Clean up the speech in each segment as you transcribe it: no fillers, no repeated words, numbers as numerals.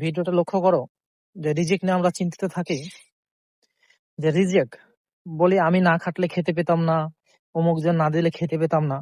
ভিডিওটা লক্ষ্য করো যে রিজেক্ট নিয়ে আমরা চিন্তিত থাকি, যে রিজেক্ট বলি আমি না খাটলে খেতে পেতাম না, অমুক জন না দিলে খেতে পেতাম না।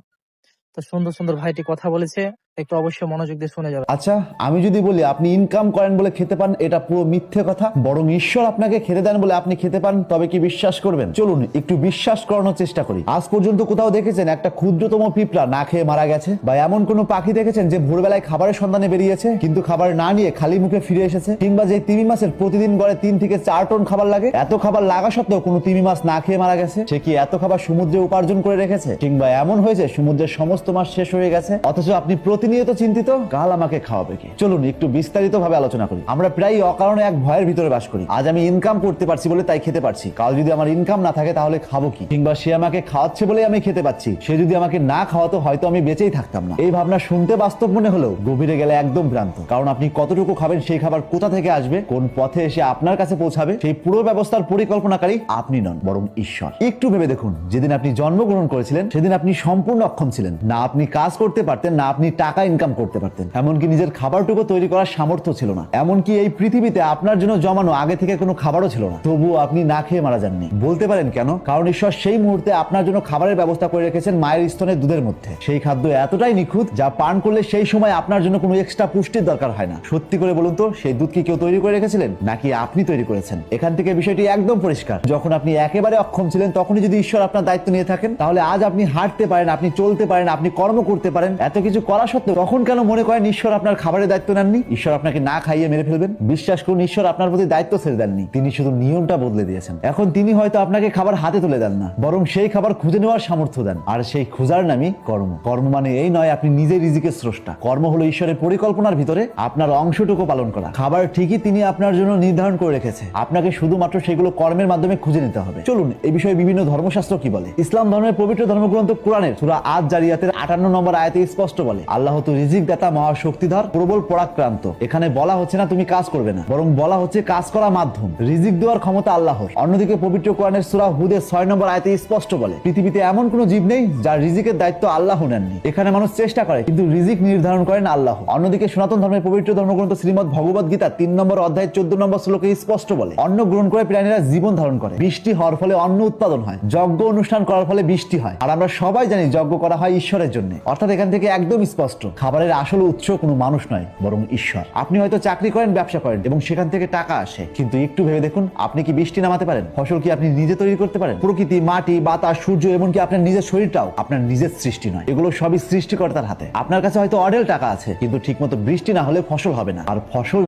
তো সুন্দর সুন্দর ভাইটি কথা বলেছে, একটু অবশ্যই মনোযোগ দিয়ে শুনে যাবে। আচ্ছা, আমি যদি বলি আপনি ইনকাম করেন বলে খেতে পান, এটা পুরো মিথ্যে কথা। বরং ঈশ্বর আপনাকে খেতে দেন বলে আপনি খেতে পান, তবে কি বিশ্বাস করবেন? চলুন একটু বিশ্বাস করানোর চেষ্টা করি। আজ পর্যন্ত কোথাও দেখেছেন একটা ক্ষুদ্রতম পিঁপড়া না খেয়ে মারা গেছে? বা এমন কোন পাখি দেখেছেন যে ভোরবেলায় খাবারের সন্ধানে বেরিয়েছে কিন্তু খাবার না নিয়ে খালি মুখে ফিরে এসেছে? কিংবা যে তিমি মাছের প্রতিদিন গড়ে 3 থেকে 4 টন খাবার লাগে, এত খাবার লাগা সত্ত্বেও কোনো তিমি মাছ না খেয়ে মারা গেছে? সে কি এত খাবার সমুদ্রে উপার্জন করে রেখেছে? কিংবা এমন হয়েছে সমুদ্রের সমস্ত মাছ শেষ হয়ে গেছে, অথচ আপনি প্রতিনিয়ত চিন্তিত কাল আমাকে খাওয়াবে কি? চলুন একটু বিস্তারিত ভাবে আলোচনা করি। আমরা প্রায় অকারণে এক ভয়ের ভিতরে বাস করি। আজ আমি ইনকাম করতে পারছি বলে তাই খেতে পারছি, কাল যদি আমার ইনকাম না থাকে তাহলে খাবো কি? কিংবা সে আমাকে খাওয়াচ্ছে বলে আমি খেতে পাচ্ছি, সে যদি আমাকে না খাওয়াতো হয়তো আমি বেঁচেই থাকতাম না। এই ভাবনা শুনতে বাস্তব মনে হলেও গভীরে গেলে একদম ভ্রান্ত। কারণ আপনি কতটুকু খাবেন, সেই খাবার কোথা থেকে আসবে, কোন পথে এসে আপনার কাছে পৌঁছাবে, সেই পুরো ব্যবস্থার পরিকল্পনাকারী আপনি নন, বরং ঈশ্বর। একটু ভেবে দেখুন, যেদিন আপনি জন্মগ্রহণ করেছিলেন সেদিন আপনি সম্পূর্ণ অক্ষম ছিলেন। না আপনি কাজ করতে পারতেন, না আপনি টাকা ইনকাম করতে পারতেন, এমনকি নিজের খাবারটুকু তৈরি করার সামর্থ্য ছিল না। এমনকি এই পৃথিবীতে আপনার জন্য জমানো আগে থেকে কোনো খাবারও ছিল না, তবুও আপনি না খেয়ে মারা যাননি। বলতে পারেন কেন? কারণ ঈশ্বর সেই মুহূর্তে আপনার জন্য খাবারের ব্যবস্থা করে রেখেছেন মায়ের স্তনের দুধের মধ্যে। সেই খাদ্য এতটাই নিখুঁত যা পান করলে সেই সময় আপনার জন্য কোনো এক্সট্রা পুষ্টির দরকার হয় না। সত্যি করে বলুন তো, সেই দুধ কি কেউ তৈরি করে রেখেছিলেন, নাকি আপনি তৈরি করেছেন? এখান থেকে বিষয়টি একদম পরিষ্কার। যখন আপনি একেবারে অক্ষম ছিলেন তখনই যদি ঈশ্বর আপনার দায়িত্ব নিয়ে থাকেন, তাহলে আজ আপনি হাঁটতে পারেন, আপনি চলতে পারেন, আপনি কর্ম করতে পারেন। এত কিছু করা সত্ত্বেও তখন কেন মনে করেন ঈশ্বর আপনার খাবারের দায়িত্ব নেননি? ঈশ্বর আপনাকে না খাইয়ে মেরে ফেলবেন? বিশ্বাস করুন, ঈশ্বর আপনার প্রতি দায়িত্ব ছেড়ে দেননি, তিনি শুধু নিয়মটা বদলে দিয়েছেন। এখন তিনি হয়তো আপনাকে খাবার হাতে তুলে দেন না, বরং সেই খাবার খুঁজে নেওয়ার সামর্থ্য দেন। আর সেই খোঁজার নামই কর্ম। কর্ম মানে এই নয় আপনি নিজে রিজিকের স্রষ্টা। কর্ম হলো ঈশ্বরের পরিকল্পনার ভিতরে আপনার অংশটুকু পালন করা। খাবার ঠিকই তিনি আপনার জন্য নির্ধারণ করে রেখেছে, আপনাকে শুধুমাত্র সেগুলো কর্মের মাধ্যমে খুঁজে নিতে হবে। চলুন এই বিষয়ে বিভিন্ন ধর্মশাস্ত্র কি বলে। ইসলাম ধর্মের পবিত্র ধর্মগ্রন্থ কোরআনের সূরা আজ জারিয়াতের 58 নম্বর আয়াতে স্পষ্ট বলে, আল্লাহ তো রিজিক দাতা, মহাশক্তিধর, প্রবল পরাক্রান্ত। এখানে বলা হচ্ছে না তুমি কাজ করবে না, বরং বলা হচ্ছে কাজ করা মাধ্যম। রিজিক দেওয়ার ক্ষমতা আল্লাহর। অন্যদিকে পবিত্র কোরআনের সূরা হুদের 6 নম্বর আয়াতে স্পষ্ট বলে, পৃথিবীতে এমন কোন জীব নেই যার রিজিকের দায়িত্ব আল্লাহ নেননি। এখানে মানুষ চেষ্টা করে কিন্তু রিজিক নির্ধারণ করেন আল্লাহ। অন্যদিকে সনাতন ধর্মের পবিত্র ধর্মগ্রন্থ শ্রীমদ্ ভগবদ গীতা 3 নম্বর অধ্যায় 14 নম্বর শ্লোকে স্পষ্ট বলে, অন্ন গ্রহণ করে প্রাণীরা জীবন ধারণ করে, বৃষ্টি হওয়ার ফলে অন্ন উৎপাদন হয়, যজ্ঞ অনুষ্ঠান করার ফলে বৃষ্টি হয়। আর আমরা সবাই জানি যজ্ঞ করা হয় ঈশ্বরের জন্য। অর্থাৎ এখান থেকে একদম স্পষ্ট, খাবারের আসল উৎস কোনো মানুষ নয়, বরং ঈশ্বর। আপনি হয়তো চাকরি করেন, ব্যবসা করেন এবং সেখান থেকে টাকা আসে, কিন্তু একটু ভেবে দেখুন, আপনি কি বৃষ্টি নামাতে পারেন? ফসল কি আপনি নিজে তৈরি করতে পারেন? প্রকৃতি, মাটি, বাতাস, সূর্য, এমনকি আপনার নিজের শরীরটাও আপনার নিজের সৃষ্টি নয়। এগুলো সবই সৃষ্টিকর্তার হাতে। আপনার কাছে হয়তো অঢেল টাকা আছে, কিন্তু ঠিকমতো বৃষ্টি না হলে ফসল হবে না, আর ফসল